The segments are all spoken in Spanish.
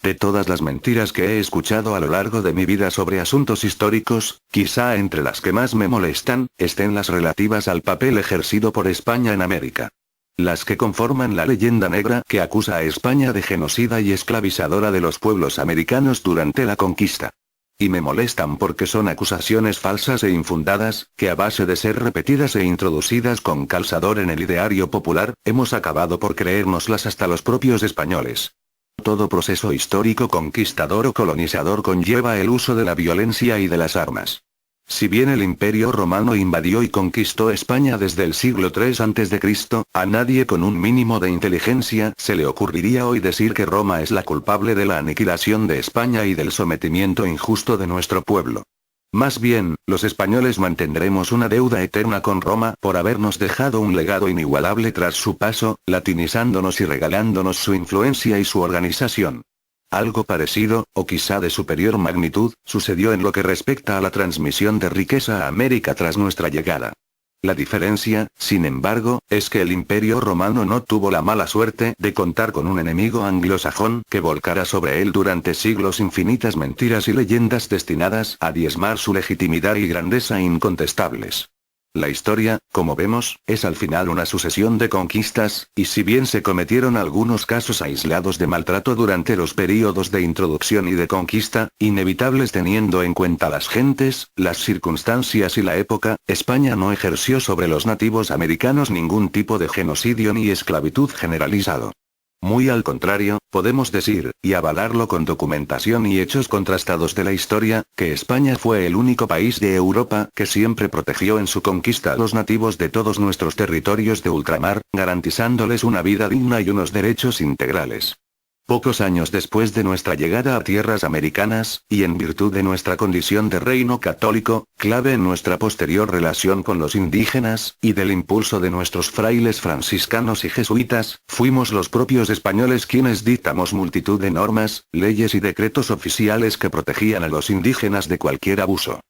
De todas las mentiras que he escuchado a lo largo de mi vida sobre asuntos históricos, quizá entre las que más me molestan, estén las relativas al papel ejercido por España en América. Las que conforman la leyenda negra que acusa a España de genocida y esclavizadora de los pueblos americanos durante la conquista. Y me molestan porque son acusaciones falsas e infundadas, que a base de ser repetidas e introducidas con calzador en el ideario popular, hemos acabado por creérnoslas hasta los propios españoles. Todo proceso histórico conquistador o colonizador conlleva el uso de la violencia y de las armas. Si bien el Imperio Romano invadió y conquistó España desde el siglo III a.C., a nadie con un mínimo de inteligencia se le ocurriría hoy decir que Roma es la culpable de la aniquilación de España y del sometimiento injusto de nuestro pueblo. Más bien, los españoles mantendremos una deuda eterna con Roma por habernos dejado un legado inigualable tras su paso, latinizándonos y regalándonos su influencia y su organización. Algo parecido, o quizá de superior magnitud, sucedió en lo que respecta a la transmisión de riqueza a América tras nuestra llegada. La diferencia, sin embargo, es que el Imperio Romano no tuvo la mala suerte de contar con un enemigo anglosajón que volcara sobre él durante siglos infinitas mentiras y leyendas destinadas a diezmar su legitimidad y grandeza incontestables. La historia, como vemos, es al final una sucesión de conquistas, y si bien se cometieron algunos casos aislados de maltrato durante los períodos de introducción y de conquista, inevitables teniendo en cuenta las gentes, las circunstancias y la época, España no ejerció sobre los nativos americanos ningún tipo de genocidio ni esclavitud generalizado. Muy al contrario, podemos decir, y avalarlo con documentación y hechos contrastados de la historia, que España fue el único país de Europa que siempre protegió en su conquista a los nativos de todos nuestros territorios de ultramar, garantizándoles una vida digna y unos derechos integrales. Pocos años después de nuestra llegada a tierras americanas, y en virtud de nuestra condición de reino católico, clave en nuestra posterior relación con los indígenas, y del impulso de nuestros frailes franciscanos y jesuitas, fuimos los propios españoles quienes dictamos multitud de normas, leyes y decretos oficiales que protegían a los indígenas de cualquier abuso.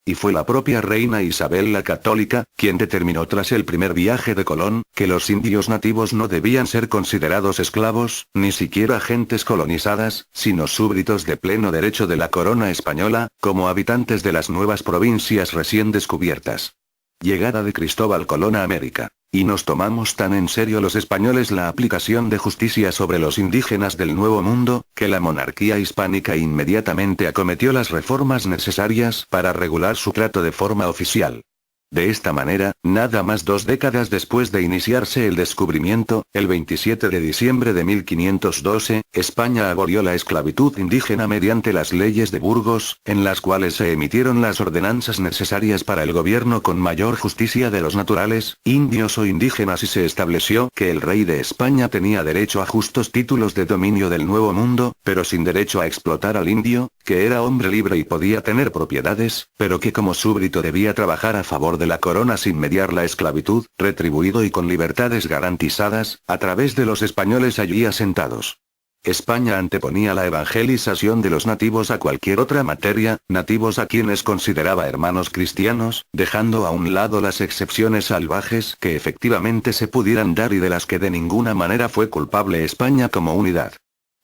Y fue la propia reina Isabel la Católica, quien determinó tras el primer viaje de Colón, que los indios nativos no debían ser considerados esclavos, ni siquiera gentes colonizadas, sino súbditos de pleno derecho de la corona española, como habitantes de las nuevas provincias recién descubiertas. Llegada de Cristóbal Colón a América. Y nos tomamos tan en serio los españoles la aplicación de justicia sobre los indígenas del Nuevo Mundo, que la monarquía hispánica inmediatamente acometió las reformas necesarias para regular su trato de forma oficial. De esta manera, nada más 2 décadas después de iniciarse el descubrimiento, el 27 de diciembre de 1512, España abolió la esclavitud indígena mediante las leyes de Burgos, en las cuales se emitieron las ordenanzas necesarias para el gobierno con mayor justicia de los naturales, indios o indígenas, y se estableció que el rey de España tenía derecho a justos títulos de dominio del Nuevo Mundo, pero sin derecho a explotar al indio, que era hombre libre y podía tener propiedades, pero que como súbdito debía trabajar a favor de la corona sin mediar la esclavitud, retribuido y con libertades garantizadas, a través de los españoles allí asentados. España anteponía la evangelización de los nativos a cualquier otra materia, nativos a quienes consideraba hermanos cristianos, dejando a un lado las excepciones salvajes que efectivamente se pudieran dar y de las que de ninguna manera fue culpable España como unidad.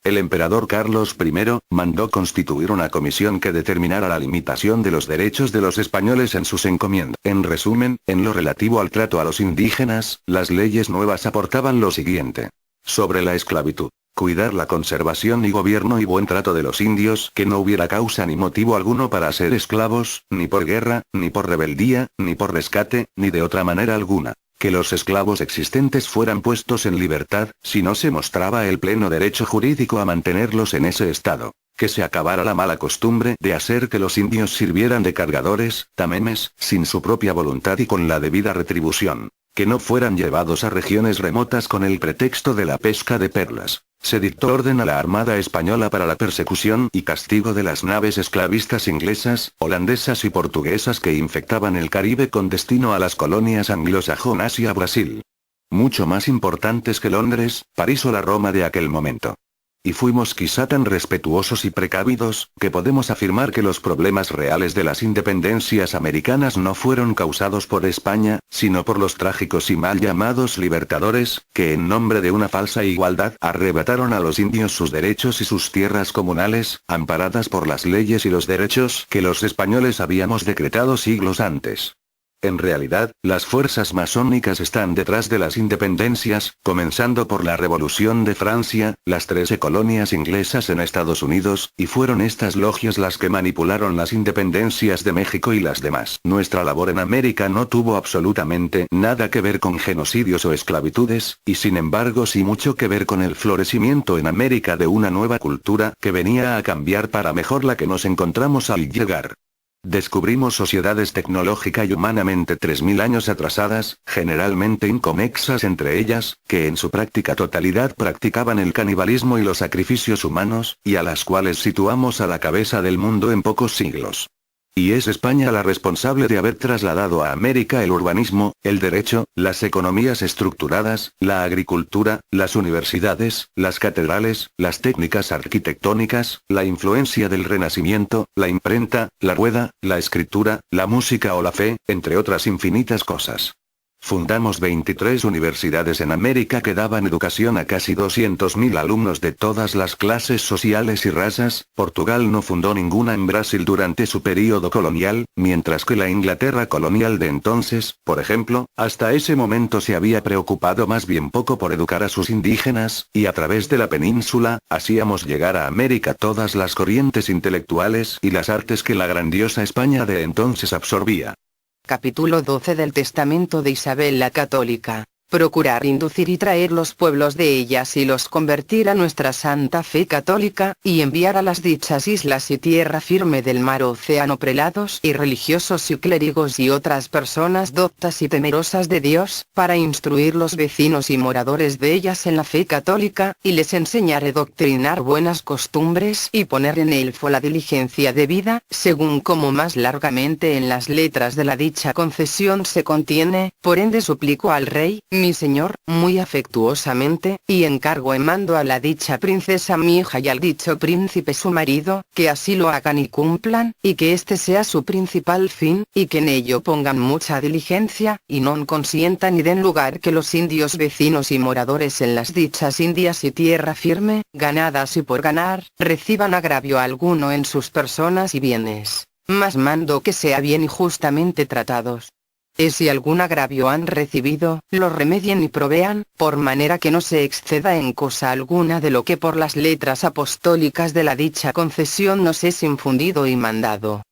El emperador Carlos I mandó constituir una comisión que determinara la limitación de los derechos de los españoles en sus encomiendas. En resumen, en lo relativo al trato a los indígenas, las leyes nuevas aportaban lo siguiente. Sobre la esclavitud. Cuidar la conservación y gobierno y buen trato de los indios, que no hubiera causa ni motivo alguno para ser esclavos, ni por guerra, ni por rebeldía, ni por rescate, ni de otra manera alguna. Que los esclavos existentes fueran puestos en libertad, si no se mostraba el pleno derecho jurídico a mantenerlos en ese estado. Que se acabara la mala costumbre de hacer que los indios sirvieran de cargadores, tamemes, sin su propia voluntad y con la debida retribución. Que no fueran llevados a regiones remotas con el pretexto de la pesca de perlas. Se dictó orden a la Armada Española para la persecución y castigo de las naves esclavistas inglesas, holandesas y portuguesas que infectaban el Caribe con destino a las colonias anglosajonas y a Brasil. Mucho más importantes que Londres, París o la Roma de aquel momento. Y fuimos quizá tan respetuosos y precavidos, que podemos afirmar que los problemas reales de las independencias americanas no fueron causados por España, sino por los trágicos y mal llamados libertadores, que en nombre de una falsa igualdad arrebataron a los indios sus derechos y sus tierras comunales, amparadas por las leyes y los derechos que los españoles habíamos decretado siglos antes. En realidad, las fuerzas masónicas están detrás de las independencias, comenzando por la Revolución de Francia, las 13 colonias inglesas en Estados Unidos, y fueron estas logias las que manipularon las independencias de México y las demás. Nuestra labor en América no tuvo absolutamente nada que ver con genocidios o esclavitudes, y sin embargo sí mucho que ver con el florecimiento en América de una nueva cultura que venía a cambiar para mejor la que nos encontramos al llegar. Descubrimos sociedades tecnológica y humanamente 3000 años atrasadas, generalmente inconexas entre ellas, que en su práctica totalidad practicaban el canibalismo y los sacrificios humanos, y a las cuales situamos a la cabeza del mundo en pocos siglos. Y es España la responsable de haber trasladado a América el urbanismo, el derecho, las economías estructuradas, la agricultura, las universidades, las catedrales, las técnicas arquitectónicas, la influencia del Renacimiento, la imprenta, la rueda, la escritura, la música o la fe, entre otras infinitas cosas. Fundamos 23 universidades en América que daban educación a casi 200.000 alumnos de todas las clases sociales y razas. Portugal no fundó ninguna en Brasil durante su período colonial, mientras que la Inglaterra colonial de entonces, por ejemplo, hasta ese momento se había preocupado más bien poco por educar a sus indígenas, y a través de la península, hacíamos llegar a América todas las corrientes intelectuales y las artes que la grandiosa España de entonces absorbía. Capítulo 12 del Testamento de Isabel la Católica. Procurar inducir y traer los pueblos de ellas y los convertir a nuestra santa fe católica, y enviar a las dichas islas y tierra firme del mar o océano prelados y religiosos y clérigos y otras personas doctas y temerosas de Dios, para instruir los vecinos y moradores de ellas en la fe católica, y les enseñar y doctrinar buenas costumbres y poner en elfo la diligencia de vida, según como más largamente en las letras de la dicha concesión se contiene. Por ende suplico al rey, mi señor, muy afectuosamente, y encargo en mando a la dicha princesa mi hija y al dicho príncipe su marido, que así lo hagan y cumplan, y que este sea su principal fin, y que en ello pongan mucha diligencia, y no consientan ni den lugar que los indios vecinos y moradores en las dichas indias y tierra firme, ganadas y por ganar, reciban agravio alguno en sus personas y bienes, mas mando que sea bien y justamente tratados. Si algún agravio han recibido, lo remedien y provean, por manera que no se exceda en cosa alguna de lo que por las letras apostólicas de la dicha concesión nos es infundido y mandado.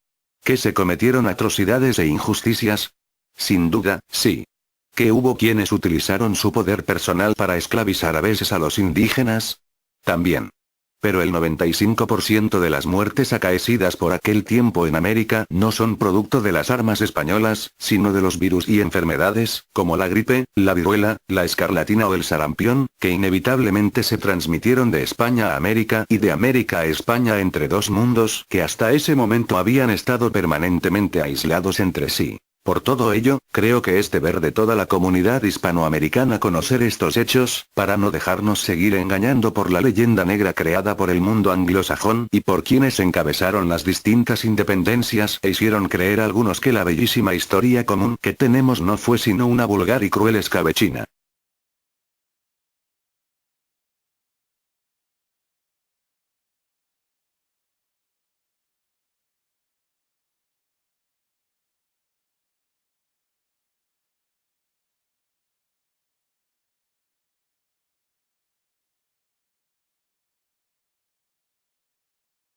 ¿Que se cometieron atrocidades e injusticias? Sin duda, sí. ¿Que hubo quienes utilizaron su poder personal para esclavizar a veces a los indígenas? También. Pero el 95% de las muertes acaecidas por aquel tiempo en América no son producto de las armas españolas, sino de los virus y enfermedades, como la gripe, la viruela, la escarlatina o el sarampión, que inevitablemente se transmitieron de España a América y de América a España entre dos mundos que hasta ese momento habían estado permanentemente aislados entre sí. Por todo ello, creo que es deber de toda la comunidad hispanoamericana conocer estos hechos, para no dejarnos seguir engañando por la leyenda negra creada por el mundo anglosajón y por quienes encabezaron las distintas independencias e hicieron creer a algunos que la bellísima historia común que tenemos no fue sino una vulgar y cruel escabechina.